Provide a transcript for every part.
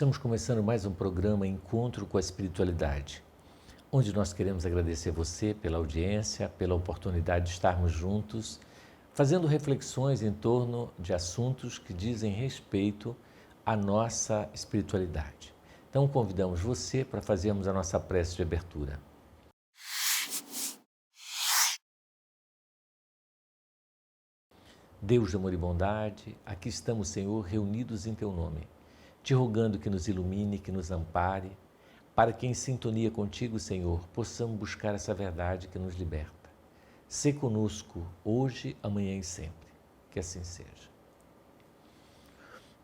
Estamos começando mais um programa Encontro com a Espiritualidade, onde nós queremos agradecer você pela audiência, pela oportunidade de estarmos juntos, fazendo reflexões em torno de assuntos que dizem respeito à nossa espiritualidade. Então convidamos você para fazermos a nossa prece de abertura. Deus de amor e bondade, aqui estamos, Senhor, reunidos em Teu nome, te rogando que nos ilumine, que nos ampare, para que em sintonia contigo, Senhor, possamos buscar essa verdade que nos liberta. Sê conosco hoje, amanhã e sempre. Que assim seja.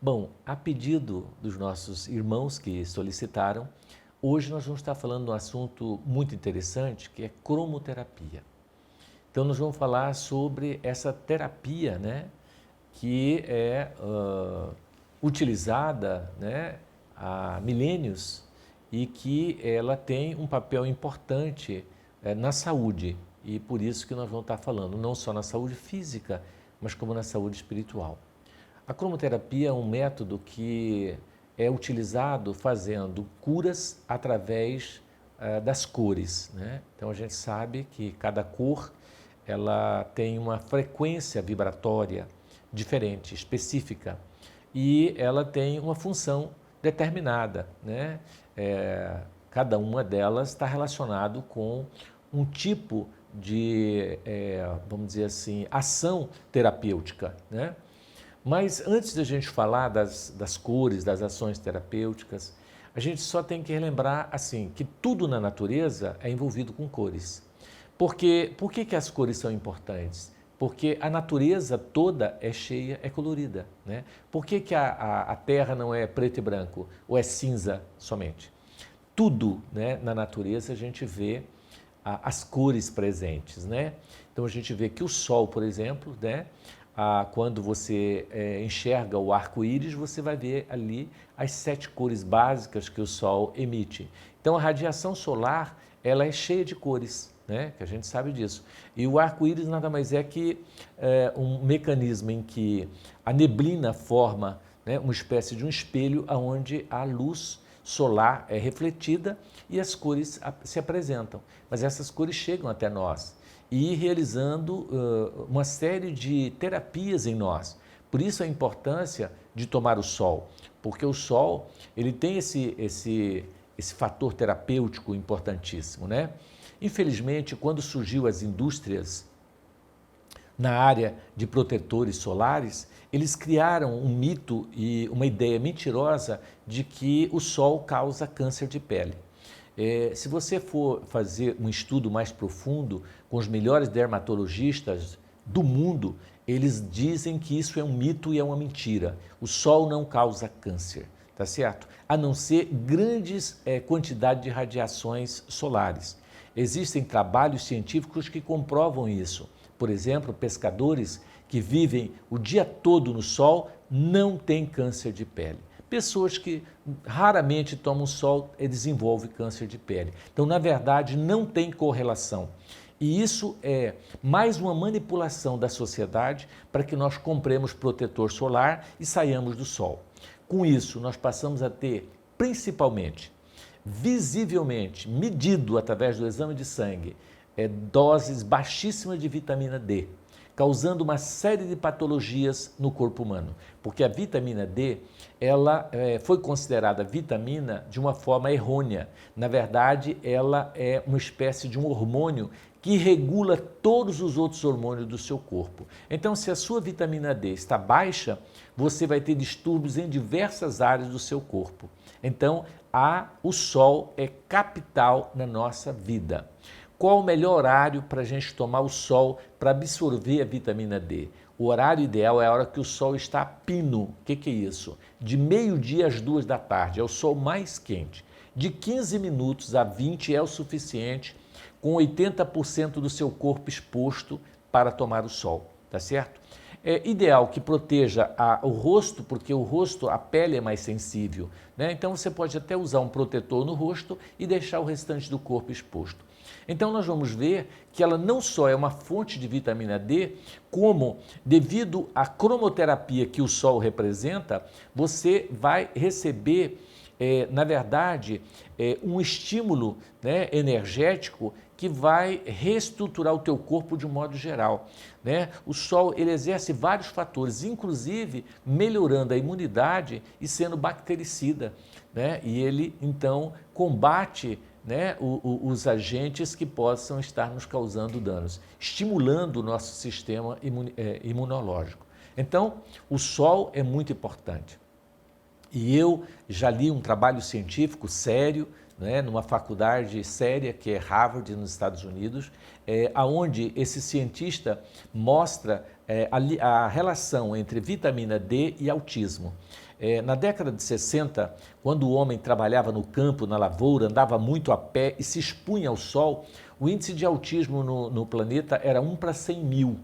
Bom, a pedido dos nossos irmãos que solicitaram, hoje nós vamos estar falando de um assunto muito interessante, que é cromoterapia. Então nós vamos falar sobre essa terapia, que é utilizada, há milênios e que ela tem um papel importante na saúde, e por isso que nós vamos estar falando não só na saúde física, mas como na saúde espiritual. A cromoterapia é um método que é utilizado fazendo curas através das cores, Então a gente sabe que cada cor ela tem uma frequência vibratória diferente, específica, e ela tem uma função determinada, cada uma delas está relacionado com um tipo de, vamos dizer assim, ação terapêutica, Mas antes de a gente falar das cores, das ações terapêuticas, a gente só tem que relembrar assim, que tudo na natureza é envolvido com cores. Por que as cores são importantes? Porque a natureza toda é cheia, é colorida. Por que a Terra não é preto e branco, ou é cinza somente? Tudo na natureza a gente vê as cores presentes. Então a gente vê que o Sol, por exemplo, quando você enxerga o arco-íris, você vai ver ali as 7 cores básicas que o Sol emite. Então a radiação solar ela é cheia de cores. Que a gente sabe disso. E o arco-íris nada mais é que um mecanismo em que a neblina forma uma espécie de um espelho onde a luz solar é refletida e as cores se apresentam. Mas essas cores chegam até nós e realizando uma série de terapias em nós. Por isso a importância de tomar o sol, porque o sol ele tem esse fator terapêutico importantíssimo, Infelizmente, quando surgiu as indústrias na área de protetores solares, eles criaram um mito e uma ideia mentirosa de que o sol causa câncer de pele. Se você for fazer um estudo mais profundo com os melhores dermatologistas do mundo, eles dizem que isso é um mito e é uma mentira. O sol não causa câncer, tá certo? A não ser grandes quantidades de radiações solares. Existem trabalhos científicos que comprovam isso. Por exemplo, pescadores que vivem o dia todo no sol não têm câncer de pele. Pessoas que raramente tomam sol desenvolvem câncer de pele. Então, na verdade, não tem correlação. E isso é mais uma manipulação da sociedade para que nós compremos protetor solar e saiamos do sol. Com isso, nós passamos a ter, principalmente, visivelmente, medido através do exame de sangue, doses baixíssimas de vitamina D, causando uma série de patologias no corpo humano, porque a vitamina D, ela foi considerada vitamina de uma forma errônea. Na verdade, ela é uma espécie de um hormônio que regula todos os outros hormônios do seu corpo. Então, se a sua vitamina D está baixa, você vai ter distúrbios em diversas áreas do seu corpo. Então, o sol é capital na nossa vida. Qual o melhor horário para a gente tomar o sol para absorver a vitamina D? O horário ideal é a hora que o sol está a pino. O que é isso? De meio-dia às 2 da tarde, é o sol mais quente. De 15 minutos a 20 é o suficiente, com 80% do seu corpo exposto para tomar o sol, tá certo? É ideal que proteja o rosto, porque o rosto, a pele é mais sensível, Então você pode até usar um protetor no rosto e deixar o restante do corpo exposto. Então nós vamos ver que ela não só é uma fonte de vitamina D, como devido à cromoterapia que o sol representa, você vai receber na verdade, um estímulo, né, energético que vai reestruturar o teu corpo de um modo geral, né? O sol, ele exerce vários fatores, inclusive melhorando a imunidade e sendo bactericida, né? E ele, então, combate, né, os agentes que possam estar nos causando danos, estimulando o nosso sistema imunológico. Então, o sol é muito importante. E eu já li um trabalho científico sério, né, numa faculdade séria, que é Harvard, nos Estados Unidos, onde esse cientista mostra a relação entre vitamina D e autismo. Na década de 60, quando o homem trabalhava no campo, na lavoura, andava muito a pé e se expunha ao sol, o índice de autismo no planeta era 1 para 100 mil.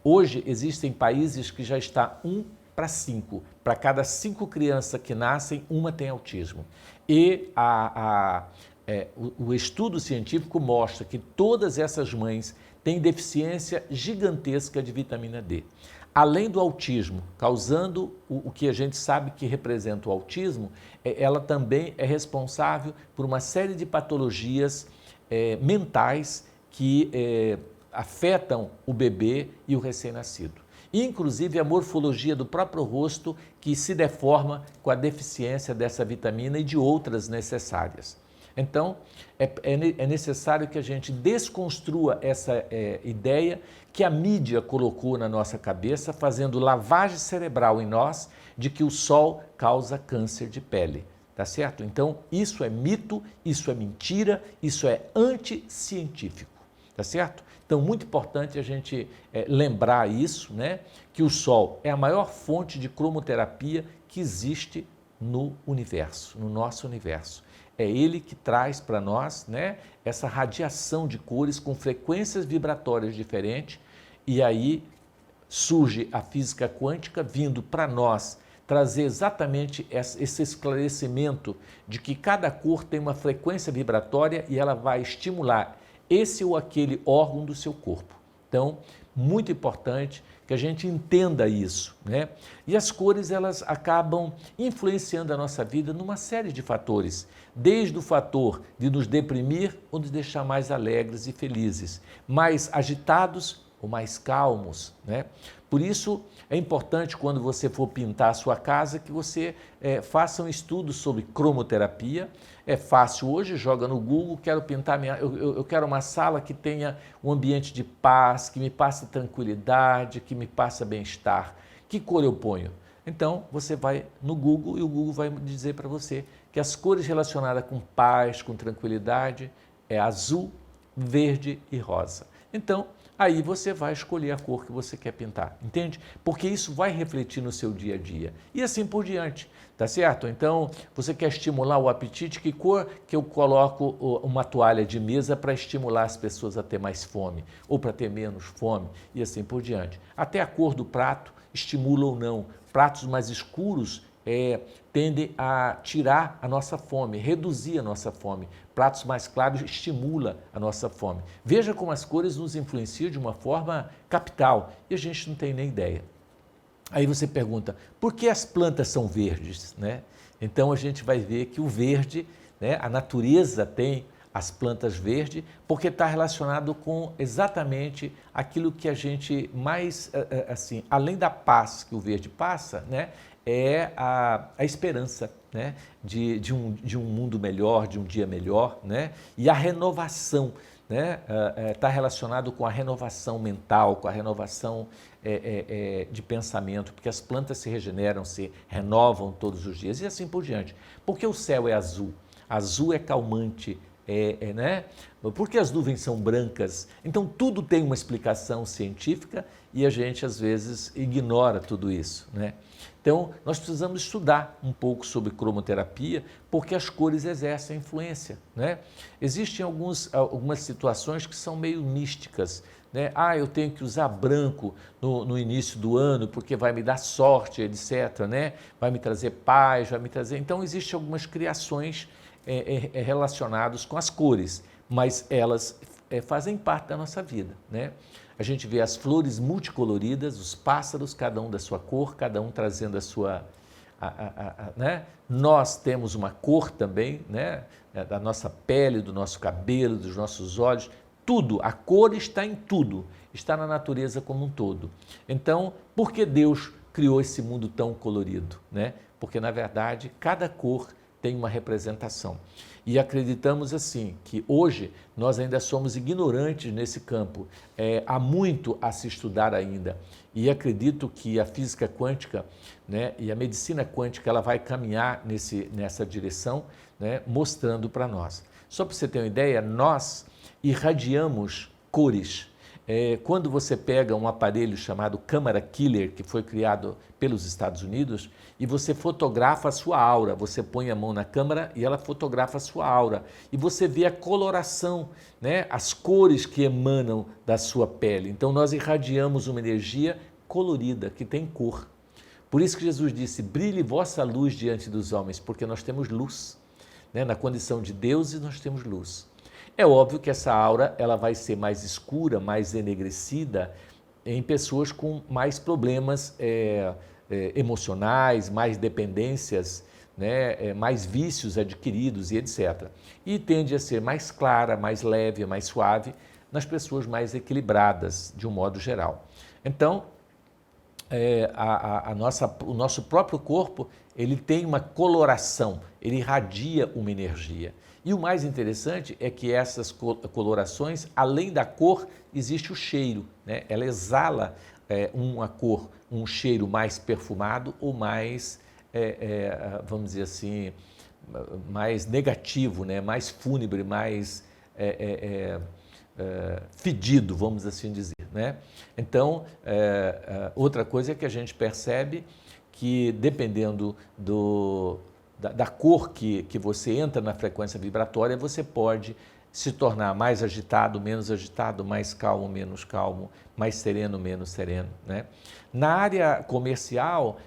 Hoje existem países que já está 1 para 5. Para cada 5 crianças que nascem, uma tem autismo. E o estudo científico mostra que todas essas mães têm deficiência gigantesca de vitamina D. Além do autismo, causando o que a gente sabe que representa o autismo, ela também é responsável por uma série de patologias mentais que afetam o bebê e o recém-nascido. Inclusive a morfologia do próprio rosto que se deforma com a deficiência dessa vitamina e de outras necessárias. Então, é necessário que a gente desconstrua essa ideia que a mídia colocou na nossa cabeça, fazendo lavagem cerebral em nós de que o sol causa câncer de pele, tá certo? Então, isso é mito, isso é mentira, isso é anticientífico, tá certo? Então, muito importante a gente lembrar isso, né? Que o sol é a maior fonte de cromoterapia que existe no universo, no nosso universo. É ele que traz para nós, né, essa radiação de cores com frequências vibratórias diferentes, e aí surge a física quântica vindo para nós trazer exatamente esse esclarecimento de que cada cor tem uma frequência vibratória e ela vai estimular esse ou aquele órgão do seu corpo. Então, muito importante que a gente entenda isso, né? E as cores, elas acabam influenciando a nossa vida numa série de fatores, desde o fator de nos deprimir ou nos deixar mais alegres e felizes, mais agitados ou mais calmos, né? Por isso, é importante quando você for pintar a sua casa que você faça um estudo sobre cromoterapia. É fácil hoje, joga no Google, quero pintar eu quero uma sala que tenha um ambiente de paz, que me passe tranquilidade, que me passe bem-estar. Que cor eu ponho? Então, você vai no Google e o Google vai dizer para você que as cores relacionadas com paz, com tranquilidade, é azul, verde e rosa. Então, aí você vai escolher a cor que você quer pintar, entende? Porque isso vai refletir no seu dia a dia e assim por diante, tá certo? Então, você quer estimular o apetite, que cor que eu coloco uma toalha de mesa para estimular as pessoas a ter mais fome ou para ter menos fome e assim por diante. Até a cor do prato estimula ou não. Pratos mais escuros tendem a tirar a nossa fome, reduzir a nossa fome. Pratos mais claros estimula a nossa fome. Veja como as cores nos influenciam de uma forma capital e a gente não tem nem ideia. Aí você pergunta, por que as plantas são verdes, né? Então a gente vai ver que o verde, né, a natureza tem as plantas verdes, porque está relacionado com exatamente aquilo que a gente mais, assim, além da paz que o verde passa, né, é a esperança, né, de um mundo melhor, de um dia melhor, né, e a renovação, né, está relacionado com a renovação mental, com a renovação de pensamento, porque as plantas se regeneram, se renovam todos os dias e assim por diante. Porque o céu é azul? Azul é calmante, né? Porque as nuvens são brancas? Então tudo tem uma explicação científica e a gente às vezes ignora tudo isso, né? Então nós precisamos estudar um pouco sobre cromoterapia porque as cores exercem influência, né? Existem algumas situações que são meio místicas, né? Ah, eu tenho que usar branco no início do ano porque vai me dar sorte, etc, né? Vai me trazer paz, vai me trazer... Então existem algumas criações relacionados com as cores, mas elas fazem parte da nossa vida, né? A gente vê as flores multicoloridas, os pássaros, cada um da sua cor, cada um trazendo né? Nós temos uma cor também, né? Da nossa pele, do nosso cabelo, dos nossos olhos, tudo, a cor está em tudo, está na natureza como um todo. Então, por que Deus criou esse mundo tão colorido, né? Porque, na verdade, cada cor tem uma representação. E acreditamos assim, que hoje nós ainda somos ignorantes nesse campo. Há muito a se estudar ainda. E acredito que a física quântica, né, e a medicina quântica ela vai caminhar nessa direção, né, mostrando para nós. Só para você ter uma ideia, nós irradiamos cores. Quando você pega um aparelho chamado Câmara Killer, que foi criado pelos Estados Unidos, e você fotografa a sua aura, você põe a mão na câmera e ela fotografa a sua aura, e você vê a coloração, né, as cores que emanam da sua pele. Então nós irradiamos uma energia colorida, que tem cor. Por isso que Jesus disse, brilhe vossa luz diante dos homens, porque nós temos luz, né? Na condição de deuses nós temos luz. É óbvio que essa aura ela vai ser mais escura, mais enegrecida em pessoas com mais problemas emocionais, mais dependências, né, mais vícios adquiridos e etc. E tende a ser mais clara, mais leve, mais suave nas pessoas mais equilibradas, de um modo geral. Então, o nosso próprio corpo ele tem uma coloração, ele irradia uma energia. E o mais interessante é que essas colorações, além da cor, existe o cheiro, né? Ela exala uma cor, um cheiro mais perfumado ou mais, vamos dizer assim, mais negativo, né? Mais fúnebre, mais fedido, vamos assim dizer, né? Então, outra coisa é que a gente percebe que dependendo da cor que você entra na frequência vibratória, você pode se tornar mais agitado, menos agitado, mais calmo, menos calmo, mais sereno, menos sereno, né? Na área comercial,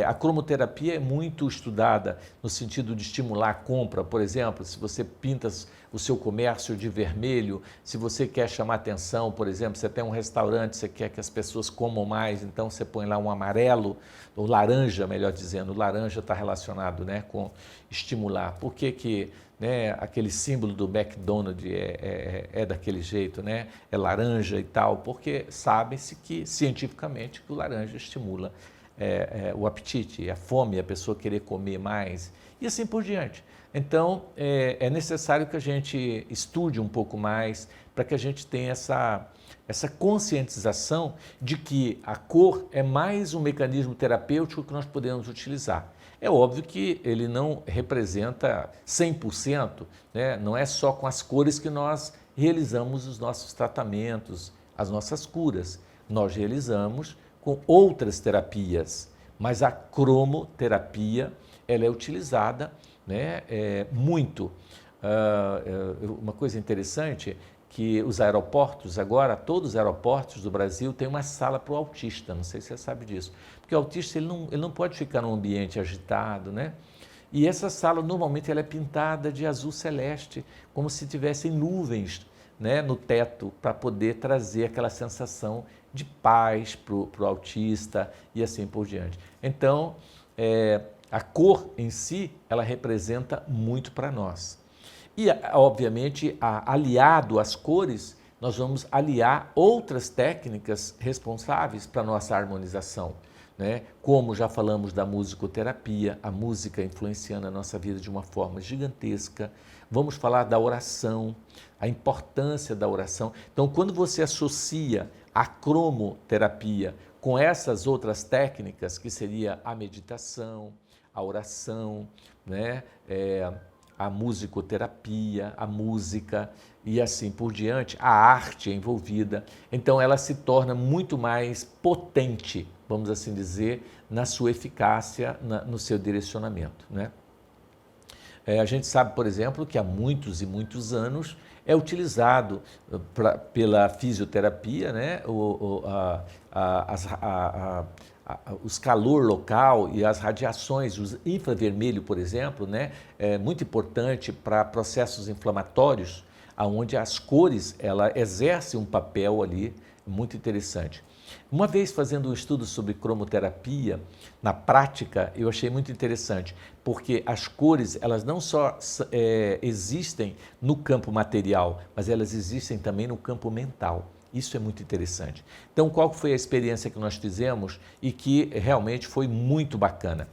a cromoterapia é muito estudada no sentido de estimular a compra. Por exemplo, se você pinta o seu comércio de vermelho, se você quer chamar atenção, por exemplo, você tem um restaurante, você quer que as pessoas comam mais, então você põe lá um amarelo, ou laranja, melhor dizendo, o laranja está relacionado, né, com estimular. Por que né, aquele símbolo do McDonald's é daquele jeito, né? É laranja e tal, porque sabe-se que, cientificamente, que o laranja estimula o apetite, a fome, a pessoa querer comer mais e assim por diante. Então, é necessário que a gente estude um pouco mais para que a gente tenha essa conscientização de que a cor é mais um mecanismo terapêutico que nós podemos utilizar. É óbvio que ele não representa 100%, né? Não é só com as cores que nós realizamos os nossos tratamentos, as nossas curas. Nós realizamos com outras terapias, mas a cromoterapia ela é utilizada, né, muito. Uma coisa interessante que os aeroportos agora, todos os aeroportos do Brasil têm uma sala para o autista, não sei se você sabe disso, porque o autista ele não pode ficar num ambiente agitado, né? E essa sala normalmente ela é pintada de azul celeste, como se tivessem nuvens, né, no teto, para poder trazer aquela sensação de paz para o autista e assim por diante. Então, a cor em si, ela representa muito para nós. E, obviamente, aliado às cores, nós vamos aliar outras técnicas responsáveis para a nossa harmonização, né? Como já falamos da musicoterapia, a música influenciando a nossa vida de uma forma gigantesca. Vamos falar da oração, a importância da oração. Então, quando você associa a cromoterapia com essas outras técnicas, que seria a meditação, a oração, né? A musicoterapia, a música e assim por diante, a arte envolvida. Então ela se torna muito mais potente, vamos assim dizer, na sua eficácia, no seu direcionamento, né? A gente sabe, por exemplo, que há muitos e muitos anos é utilizado pela fisioterapia, né? Os calor local e as radiações, os infravermelho, por exemplo, né, é muito importante para processos inflamatórios, onde as cores ela exercem um papel ali muito interessante. Uma vez fazendo um estudo sobre cromoterapia, na prática, eu achei muito interessante, porque as cores, elas não só existem no campo material, mas elas existem também no campo mental. Isso é muito interessante. Então, qual foi a experiência que nós fizemos e que realmente foi muito bacana?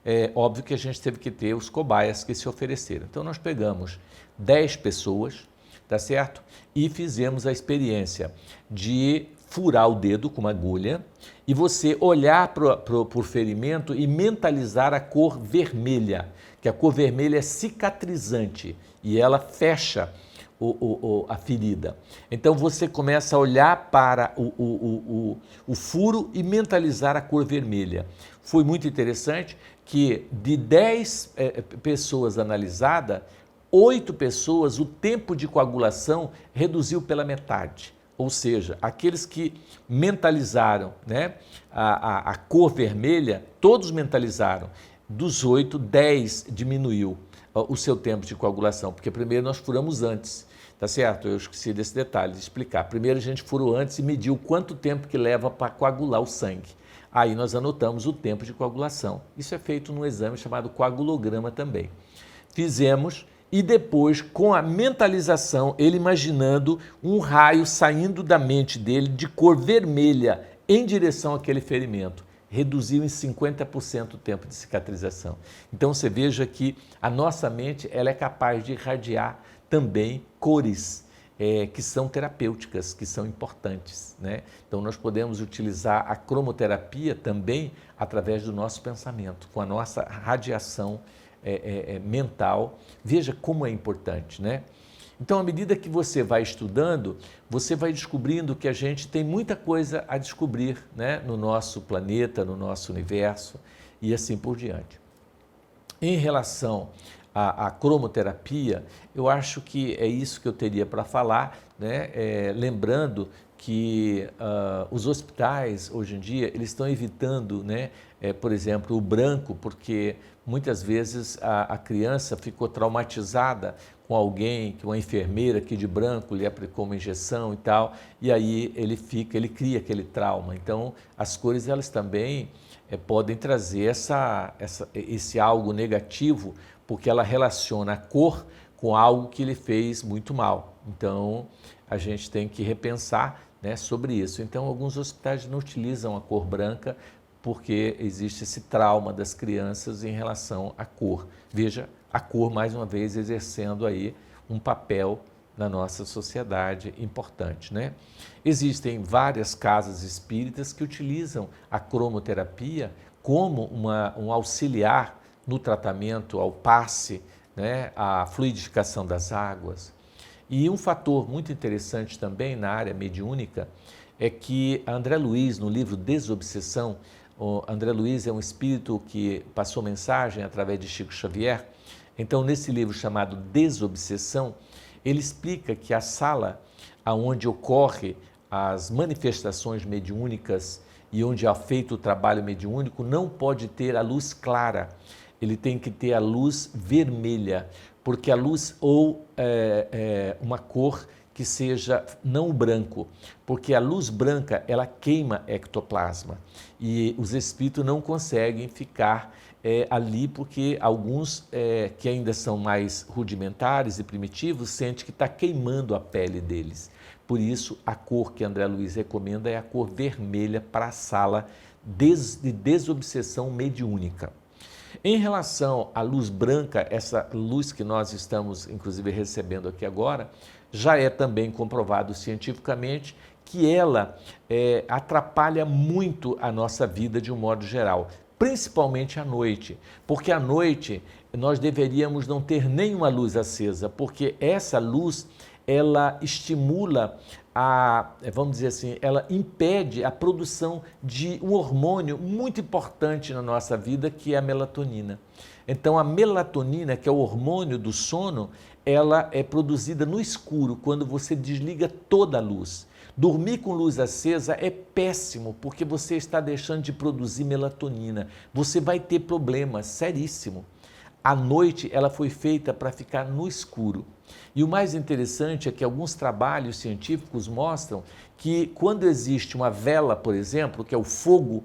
É óbvio que a gente teve que ter os cobaias que se ofereceram. Então, nós pegamos 10 pessoas, tá certo? E fizemos a experiência de furar o dedo com uma agulha e você olhar para o ferimento e mentalizar a cor vermelha, que a cor vermelha é cicatrizante e ela fecha a ferida. Então você começa a olhar para o furo e mentalizar a cor vermelha. Foi muito interessante que de 10 pessoas analisadas, 8 pessoas, o tempo de coagulação reduziu pela metade. Ou seja, aqueles que mentalizaram, né, a cor vermelha, todos mentalizaram. Dos 8, 10 diminuiu o seu tempo de coagulação, porque primeiro nós furamos antes, tá certo? Eu esqueci desse detalhe de explicar. Primeiro a gente furou antes e mediu quanto tempo que leva para coagular o sangue. Aí nós anotamos o tempo de coagulação. Isso é feito num exame chamado coagulograma também. Fizemos e depois, com a mentalização, ele imaginando um raio saindo da mente dele de cor vermelha em direção àquele ferimento. Reduziu em 50% o tempo de cicatrização. Então você veja que a nossa mente ela é capaz de irradiar também cores que são terapêuticas, que são importantes, né? Então nós podemos utilizar a cromoterapia também através do nosso pensamento, com a nossa radiação mental. Veja como é importante, né? Então, à medida que você vai estudando, você vai descobrindo que a gente tem muita coisa a descobrir, né, no nosso planeta, no nosso universo e assim por diante. Em relação à cromoterapia, eu acho que é isso que eu teria para falar, né? Lembrando que os hospitais, hoje em dia, eles estão evitando, né, por exemplo, o branco, porque muitas vezes a criança ficou traumatizada com alguém, que uma enfermeira que de branco lhe aplicou uma injeção e tal, e aí ele cria aquele trauma. Então, as cores, elas também podem trazer esse algo negativo, porque ela relaciona a cor com algo que lhe fez muito mal. Então, a gente tem que repensar, né, sobre isso. Então, alguns hospitais não utilizam a cor branca porque existe esse trauma das crianças em relação à cor. Veja, a cor, mais uma vez, exercendo aí um papel na nossa sociedade importante, né? Existem várias casas espíritas que utilizam a cromoterapia como um auxiliar no tratamento ao passe, né, à fluidificação das águas. E um fator muito interessante também na área mediúnica é que André Luiz, no livro Desobsessão, o André Luiz é um espírito que passou mensagem através de Chico Xavier. Então, nesse livro chamado Desobsessão, ele explica que a sala onde ocorre as manifestações mediúnicas e onde é feito o trabalho mediúnico não pode ter a luz clara, ele tem que ter a luz vermelha, porque a luz ou uma cor que seja não o branco, porque a luz branca ela queima ectoplasma e os espíritos não conseguem ficar ali porque alguns que ainda são mais rudimentares e primitivos sentem que está queimando a pele deles. Por isso a cor que André Luiz recomenda é a cor vermelha para a sala de desobsessão mediúnica. Em relação à luz branca, essa luz que nós estamos inclusive recebendo aqui agora, já é também comprovado cientificamente que ela atrapalha muito a nossa vida de um modo geral, principalmente à noite, porque à noite nós deveríamos não ter nenhuma luz acesa, porque essa luz ela estimula vamos dizer assim, ela impede a produção de um hormônio muito importante na nossa vida, que é a melatonina. Então, a melatonina, que é o hormônio do sono, ela é produzida no escuro, quando você desliga toda a luz. Dormir com luz acesa é péssimo, porque você está deixando de produzir melatonina. Você vai ter problemas seríssimos. A noite ela foi feita para ficar no escuro. E o mais interessante é que alguns trabalhos científicos mostram que quando existe uma vela, por exemplo, que é o fogo,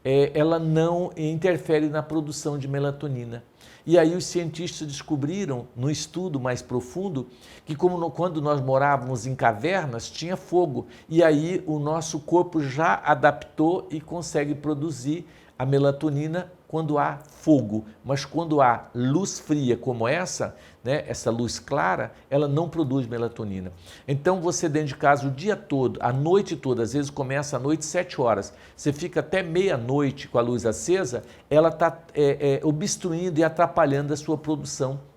ela não interfere na produção de melatonina. E aí os cientistas descobriram, no estudo mais profundo, que quando nós morávamos em cavernas, tinha fogo. E aí o nosso corpo já adaptou e consegue produzir a melatonina quando há fogo. Mas quando há luz fria como essa, né, essa luz clara, ela não produz melatonina. Então você dentro de casa o dia todo, a noite toda, às vezes começa à noite 7 horas, você fica até meia-noite com a luz acesa, ela está obstruindo e atrapalhando a sua produção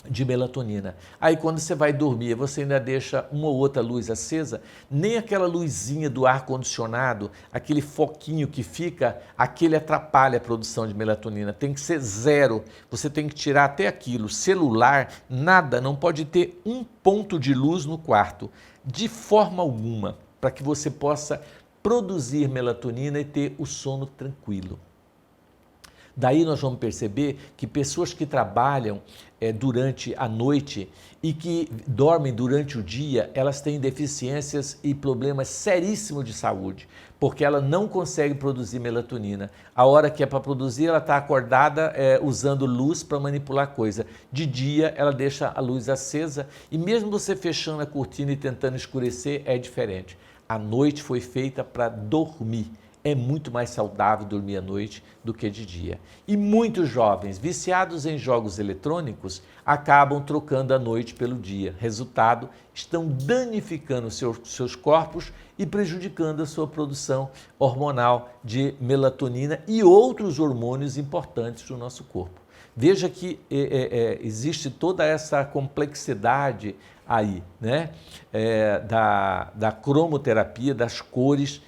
de melatonina. Aí quando você vai dormir, você ainda deixa uma ou outra luz acesa, nem aquela luzinha do ar-condicionado, aquele foquinho que fica, aquele atrapalha a produção de melatonina. Tem que ser zero, você tem que tirar até aquilo. Celular, nada, não pode ter um ponto de luz no quarto, de forma alguma, para que você possa produzir melatonina e ter o sono tranquilo. Daí nós vamos perceber que pessoas que trabalham durante a noite e que dormem durante o dia, elas têm deficiências e problemas seríssimos de saúde, porque ela não consegue produzir melatonina. A hora que é para produzir, ela está acordada usando luz para manipular coisa. De dia, ela deixa a luz acesa e mesmo você fechando a cortina e tentando escurecer, é diferente. A noite foi feita para dormir. É muito mais saudável dormir à noite do que de dia. E muitos jovens viciados em jogos eletrônicos acabam trocando a noite pelo dia. Resultado, estão danificando seus corpos e prejudicando a sua produção hormonal de melatonina e outros hormônios importantes do nosso corpo. Veja que existe toda essa complexidade aí, né? Da cromoterapia, das cores,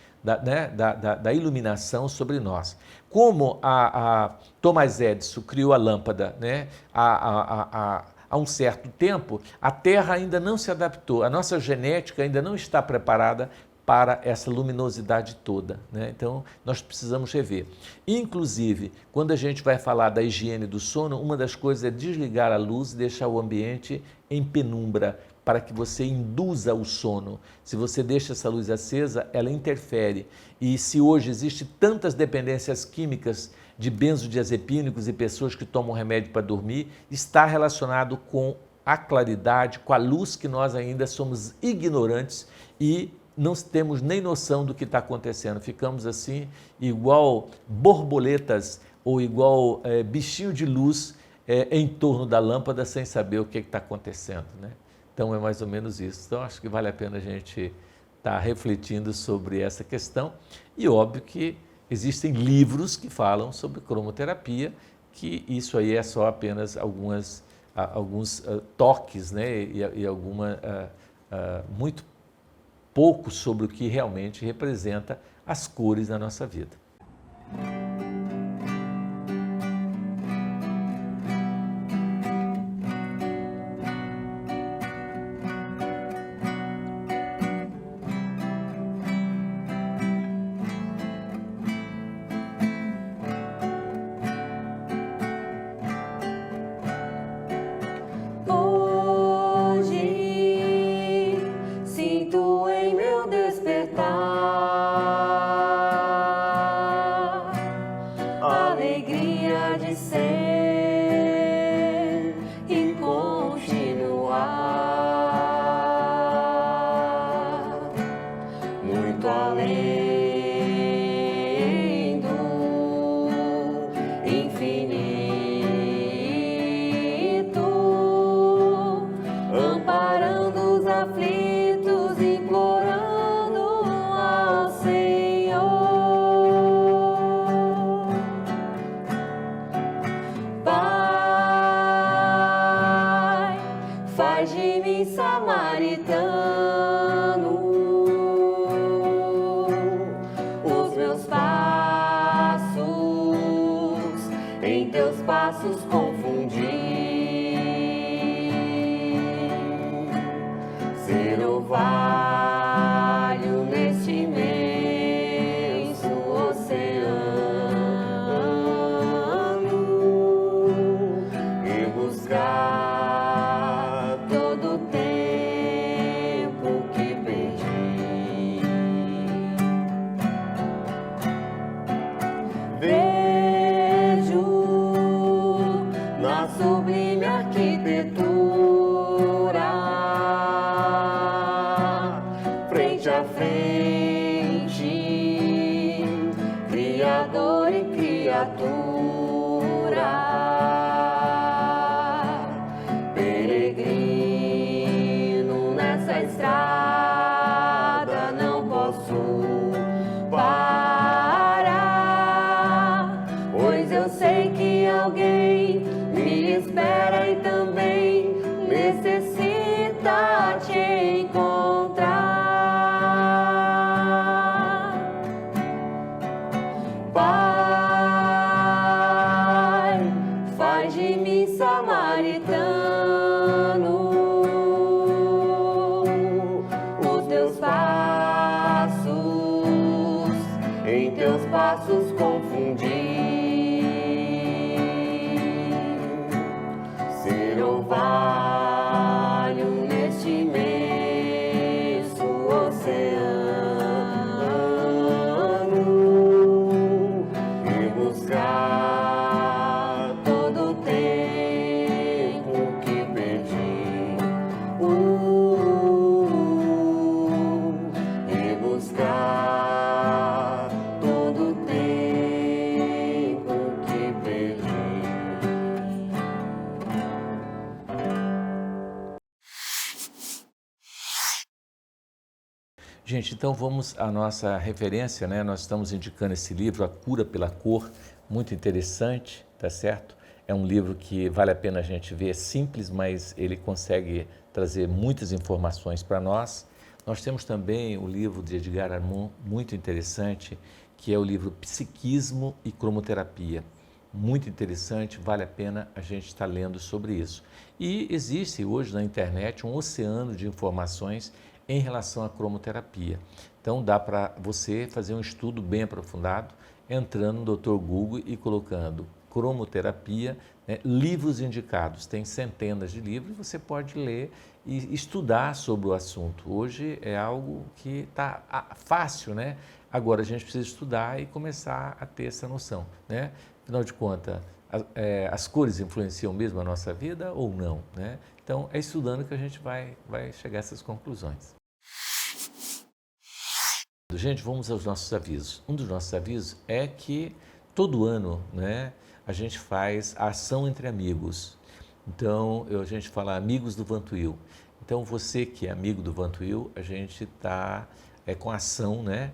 da iluminação sobre nós. Como a Thomas Edison criou a lâmpada, né, há um certo tempo, a Terra ainda não se adaptou, a nossa genética ainda não está preparada para essa luminosidade toda, né? Então, nós precisamos rever. Inclusive, quando a gente vai falar da higiene do sono, uma das coisas é desligar a luz e deixar o ambiente em penumbra, para que você induza o sono. Se você deixa essa luz acesa, ela interfere. E se hoje existem tantas dependências químicas de benzodiazepínicos e pessoas que tomam remédio para dormir, está relacionado com a claridade, com a luz que nós ainda somos ignorantes e não temos nem noção do que está acontecendo. Ficamos assim, igual borboletas ou igual bichinho de luz em torno da lâmpada sem saber o que está acontecendo, né? Então é mais ou menos isso. Então acho que vale a pena a gente estar refletindo sobre essa questão e óbvio que existem livros que falam sobre cromoterapia, que isso aí é só apenas alguns toques, né? E muito pouco sobre o que realmente representa as cores na nossa vida. frente a frente, Criador e criatura, peregrino nessa estrada, não posso parar, pois eu sei que alguém me espera e também necessita te encontrar. Pai, faz de mim samaritano, os teus passos, em teus passos confundi. Ser orvalho neste imenso oceano e buscar todo o tempo que perdi, e buscar todo o tempo que perdi. Gente, então vamos à nossa referência, né? Nós estamos indicando esse livro, A Cura pela Cor, muito interessante, tá certo? É um livro que vale a pena a gente ver, é simples, mas ele consegue trazer muitas informações para nós. Nós temos também o livro de Edgar Armand, muito interessante, que é o livro Psiquismo e Cromoterapia. Muito interessante, vale a pena a gente estar lendo sobre isso. E existe hoje na internet um oceano de informações em relação à cromoterapia. Então dá para você fazer um estudo bem aprofundado, entrando no Dr. Google e colocando cromoterapia, né, livros indicados. Tem centenas de livros e você pode ler e estudar sobre o assunto. Hoje é algo que está fácil, né? Agora a gente precisa estudar e começar a ter essa noção, né? Afinal de contas, as cores influenciam mesmo a nossa vida ou não, né? Então, é estudando que a gente vai chegar a essas conclusões. Gente, vamos aos nossos avisos. Um dos nossos avisos é que todo ano, né, a gente faz a ação entre amigos. Então, a gente fala amigos do Vantuil. Então, você que é amigo do Vantuil, a gente está com ação, né,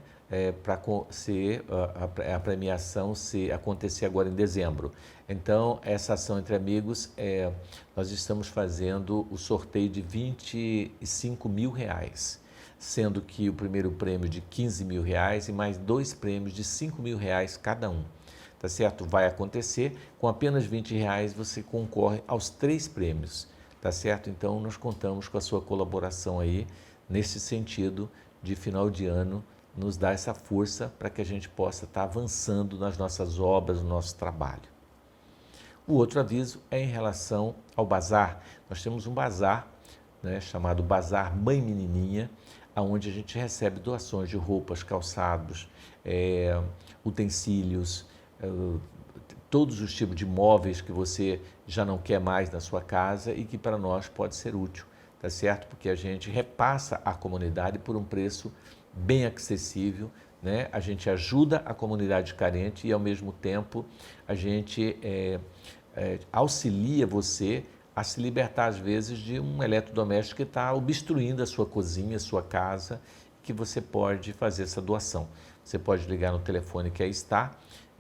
para ser a premiação acontecer agora em dezembro. Então, essa ação entre amigos, nós estamos fazendo o sorteio de R$25 mil, sendo que o primeiro prêmio de R$15 mil e mais 2 prêmios de R$5 mil cada um. Tá certo? Vai acontecer, com apenas R$20 você concorre aos 3 prêmios, tá certo? Então, nós contamos com a sua colaboração aí, nesse sentido de final de ano, nos dar essa força para que a gente possa estar avançando nas nossas obras, no nosso trabalho. O outro aviso é em relação ao bazar. Nós temos um bazar, né, chamado Bazar Mãe Menininha, onde a gente recebe doações de roupas, calçados, utensílios, todos os tipos de móveis que você já não quer mais na sua casa e que para nós pode ser útil, tá certo? Porque a gente repassa à comunidade por um preço bem acessível, né? A gente ajuda a comunidade carente e, ao mesmo tempo, a gente auxilia você a se libertar, às vezes, de um eletrodoméstico que está obstruindo a sua cozinha, a sua casa, que você pode fazer essa doação. Você pode ligar no telefone que aí está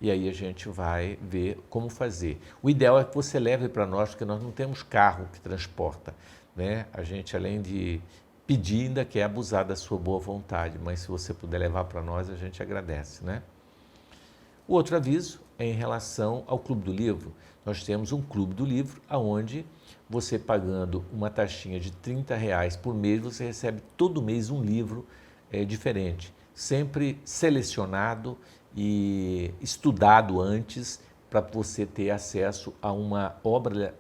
e aí a gente vai ver como fazer. O ideal é que você leve para nós, porque nós não temos carro que transporta, né? A gente, além de pedir, ainda quer abusar da sua boa vontade, mas se você puder levar para nós, a gente agradece, né? O outro aviso é em relação ao Clube do Livro. Nós temos um Clube do Livro, onde você, pagando uma taxinha de R$30 por mês, você recebe todo mês um livro diferente, sempre selecionado e estudado antes, para você ter acesso a uma obra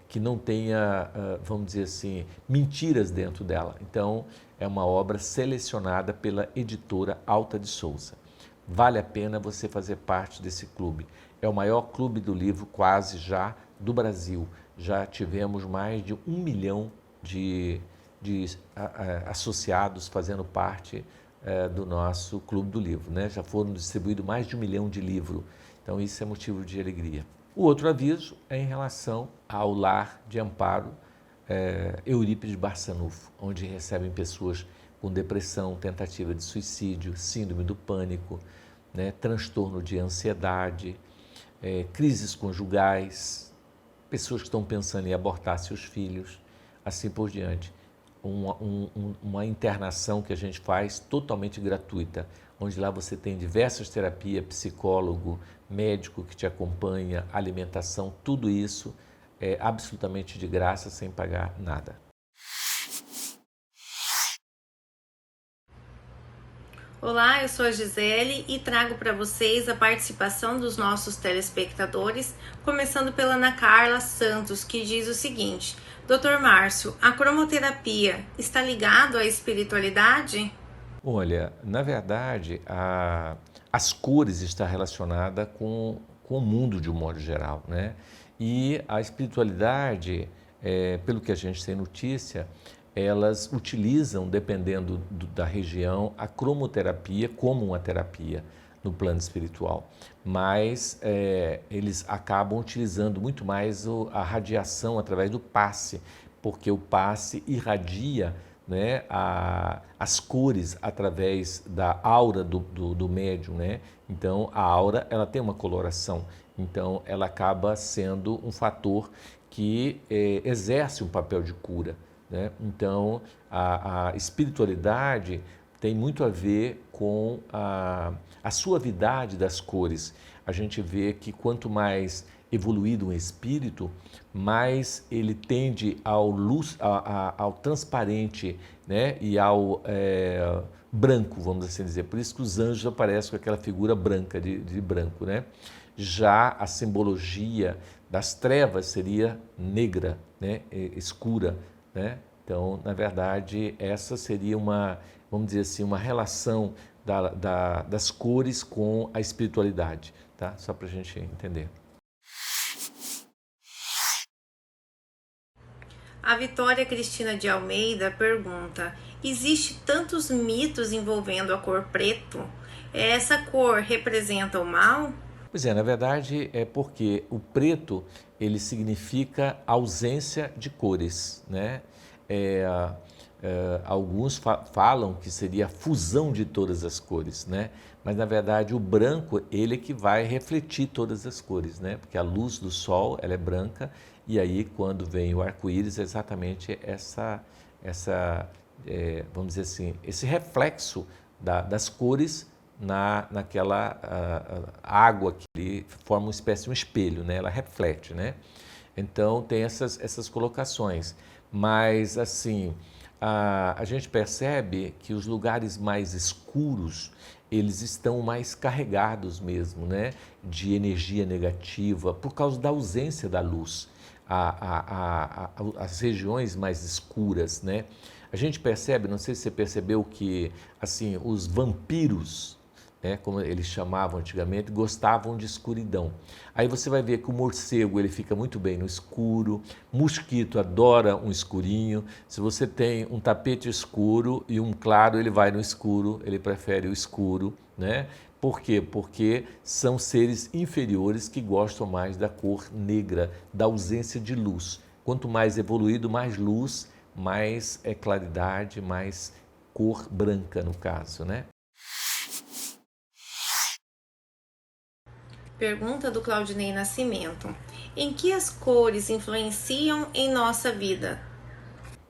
que não tenha, vamos dizer assim, mentiras dentro dela. Então, é uma obra selecionada pela editora Alta de Souza. Vale a pena você fazer parte desse clube. É o maior clube do livro quase já do Brasil. Já tivemos mais de 1 milhão de associados fazendo parte do nosso Clube do Livro, né? Já foram distribuídos mais de 1 milhão de livros, então isso é motivo de alegria. O outro aviso é em relação ao lar de amparo Eurípides Barçanufo, onde recebem pessoas com depressão, tentativa de suicídio, síndrome do pânico, né, transtorno de ansiedade, crises conjugais, pessoas que estão pensando em abortar seus filhos, assim por diante. Uma internação que a gente faz totalmente gratuita, onde lá você tem diversas terapias, psicólogo, médico que te acompanha, alimentação, tudo isso é absolutamente de graça, sem pagar nada. Olá, eu sou a Gisele e trago para vocês a participação dos nossos telespectadores, começando pela Ana Carla Santos, que diz o seguinte: Dr. Márcio, a cromoterapia está ligado à espiritualidade? Olha, na verdade, as cores estão relacionadas com o mundo de um modo geral, né? E a espiritualidade, pelo que a gente tem notícia, elas utilizam, dependendo da região, a cromoterapia como uma terapia no plano espiritual. Mas eles acabam utilizando muito mais a radiação através do passe, porque o passe irradia, né, as cores através da aura do médium, né? Então a aura ela tem uma coloração, então ela acaba sendo um fator que exerce um papel de cura, né? Então a espiritualidade tem muito a ver com a suavidade das cores. A gente vê que quanto mais evoluído um espírito, mais ele tende ao transparente, né? E ao branco, vamos assim dizer. Por isso que os anjos aparecem com aquela figura branca, de branco, né? Já a simbologia das trevas seria negra, né? Escura, né? Então, na verdade, essa seria vamos dizer assim, uma relação das cores com a espiritualidade, tá? Só para a gente entender. A Vitória Cristina de Almeida pergunta: existe tantos mitos envolvendo a cor preto? Essa cor representa o mal? Pois é, na verdade é porque o preto ele significa ausência de cores, né? Alguns falam que seria a fusão de todas as cores, né? Mas na verdade o branco ele é que vai refletir todas as cores, né? Porque a luz do sol ela é branca e aí quando vem o arco-íris é exatamente vamos dizer assim, esse reflexo das cores naquela água que forma uma espécie de um espelho, né? Ela reflete, né? Então tem essas colocações, mas assim a gente percebe que os lugares mais escuros eles estão mais carregados mesmo, né? De energia negativa por causa da ausência da luz. As regiões mais escuras, né? A gente percebe, não sei se você percebeu que assim os vampiros, né, como eles chamavam antigamente, gostavam de escuridão. Aí você vai ver que o morcego ele fica muito bem no escuro, mosquito adora um escurinho. Se você tem um tapete escuro e um claro, ele vai no escuro, ele prefere o escuro, né? Por quê? Porque são seres inferiores que gostam mais da cor negra, da ausência de luz. Quanto mais evoluído, mais luz, mais claridade, mais cor branca no caso, né? Pergunta do Claudinei Nascimento: em que as cores influenciam em nossa vida?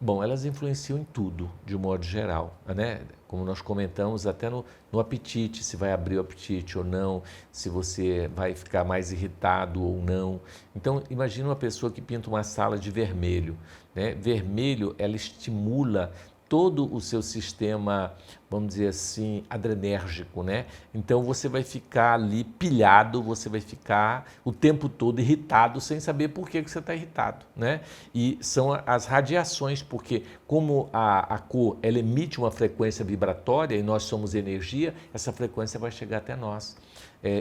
Bom, elas influenciam em tudo, de um modo geral, né? Como nós comentamos, até no apetite, se vai abrir o apetite ou não, se você vai ficar mais irritado ou não. Então, imagina uma pessoa que pinta uma sala de vermelho, né? Vermelho, ela estimula todo o seu sistema, vamos dizer assim, adrenérgico, né? Então você vai ficar ali pilhado, você vai ficar o tempo todo irritado sem saber por que você está irritado, né? E são as radiações, porque como a cor ela emite uma frequência vibratória e nós somos energia, essa frequência vai chegar até nós,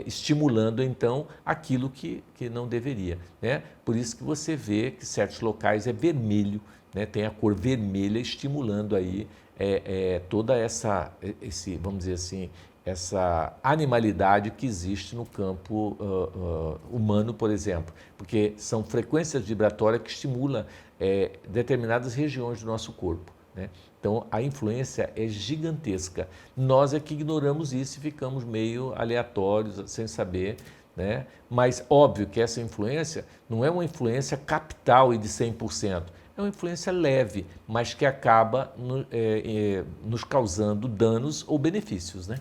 estimulando então aquilo que não deveria, né? Por isso que você vê que certos locais é vermelho, né, tem a cor vermelha estimulando aí toda vamos dizer assim, essa animalidade que existe no campo humano, por exemplo, porque são frequências vibratórias que estimulam determinadas regiões do nosso corpo, né? Então, a influência é gigantesca. Nós é que ignoramos isso e ficamos meio aleatórios, sem saber, né? Mas, óbvio que essa influência não é uma influência capital e de 100%. É uma influência leve, mas que acaba nos causando danos ou benefícios, né?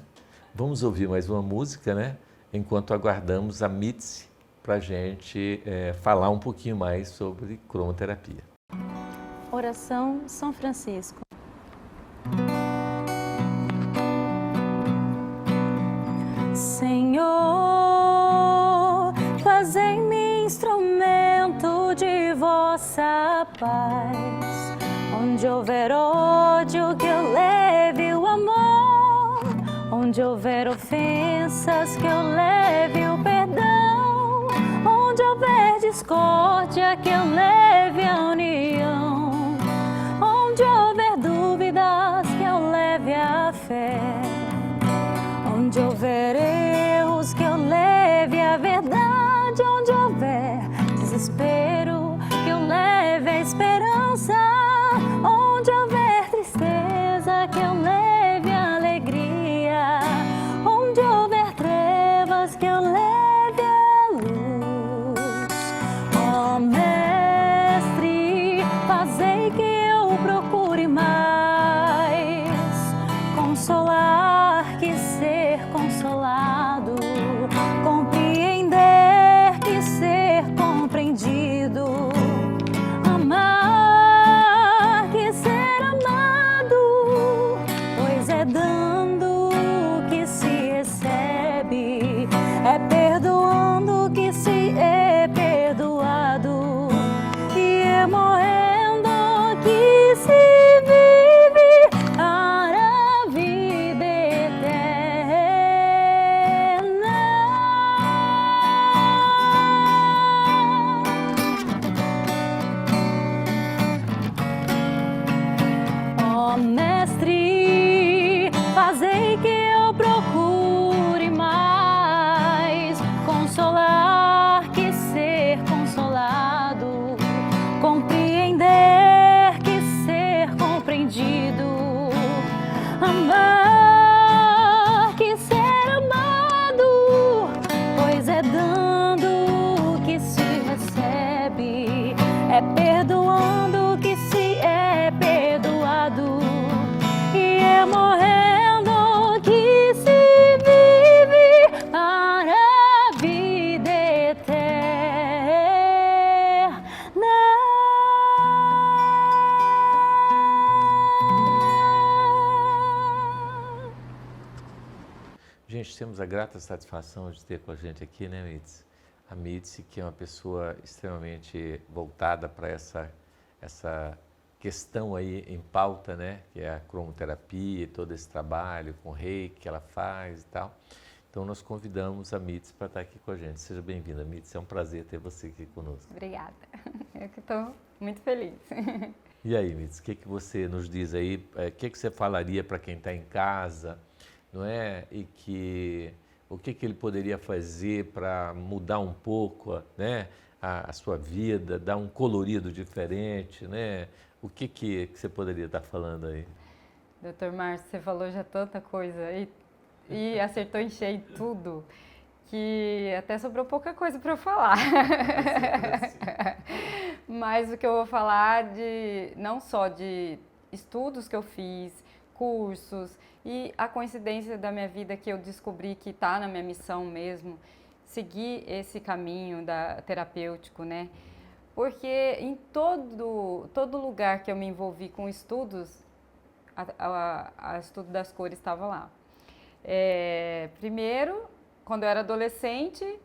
Vamos ouvir mais uma música, né? Enquanto aguardamos a Mitzi para a gente falar um pouquinho mais sobre cromoterapia. Oração São Francisco. Senhor, fazei-me instrumento de vossa paz. Onde houver ódio, que eu leve o amor. Onde houver ofensas, que eu leve o perdão. Onde houver discórdia, que eu leve a união. Onde houver dúvidas, que eu leve a fé. Onde houver erros, que eu leve a verdade. Onde houver desespero, que eu leve a esperança. Onde houver tristeza, que eu leve a alegria. Onde houver trevas, que eu leve a luz. Ó Mestre, fazei que eu procure mais consolar que ser consolado, compreender que ser compreendido, amar que ser amado, pois é dando que se recebe, é perdoando que se é perdoado, e é morrendo que se vive para a vida eterna. Ó Mestre, fazei que eu procure mais consolar que ser consolado, compreender que ser compreendido, amar que ser amado, pois é dando que se recebe, é perdoando que se é perdoado, e é morrendo que se vive para a vida eterna. Gente, temos a grata satisfação de ter com a gente aqui, né, Mitzi? A Mitzi, que é uma pessoa extremamente voltada para essa questão aí em pauta, né? Que é a cromoterapia, todo esse trabalho com reiki que ela faz e tal. Então, nós convidamos a Mitzi para estar aqui com a gente. Seja bem-vinda, Mitzi. É um prazer ter você aqui conosco. Obrigada. Eu que estou muito feliz. E aí, Mitzi, o que você nos diz aí? O que você falaria para quem está em casa, não é? E o que ele poderia fazer para mudar um pouco, né, a sua vida, dar um colorido diferente, né? O que você poderia estar falando aí? Doutor Márcio, você falou já tanta coisa e acertou em cheio tudo, que até sobrou pouca coisa para eu falar. Mas o que eu vou falar não só de estudos que eu fiz, cursos, e a coincidência da minha vida que eu descobri que está na minha missão mesmo, seguir esse caminho terapêutico, né? Porque em todo lugar que eu me envolvi com estudos, a estudo das cores estava lá. Primeiro, quando eu era adolescente,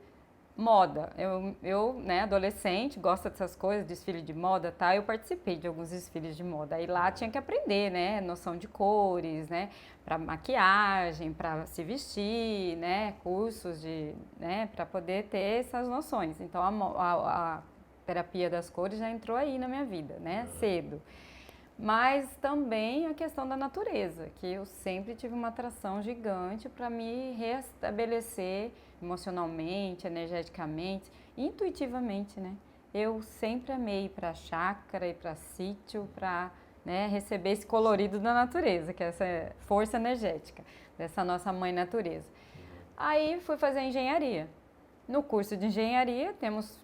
moda. Eu, né, adolescente, gosta dessas coisas, desfile de moda, tá? Eu participei de alguns desfiles de moda. Aí lá tinha que aprender, né, noção de cores, né, para maquiagem, para se vestir, né, cursos né, para poder ter essas noções. Então terapia das cores já entrou aí na minha vida, né? Cedo. Mas também a questão da natureza, que eu sempre tive uma atração gigante para me restabelecer emocionalmente, energeticamente, intuitivamente, né? Eu sempre amei ir para chácara, ir para sítio, para, né, receber esse colorido da natureza, que é essa força energética dessa nossa mãe natureza. Aí fui fazer engenharia. No curso de engenharia temos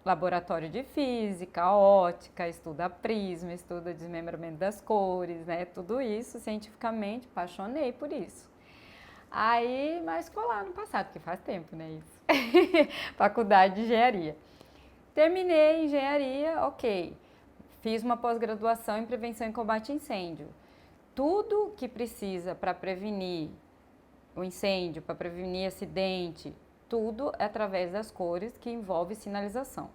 laboratório de física, ótica, estuda prisma, estuda desmembramento das cores, né? Tudo isso cientificamente, apaixonei por isso. Aí, mas ficou lá no passado, porque faz tempo, né, isso. Faculdade de engenharia. Terminei engenharia, ok. Fiz uma pós-graduação em prevenção e combate a incêndio. Tudo que precisa para prevenir o incêndio, para prevenir acidente, tudo é através das cores que envolve sinalização.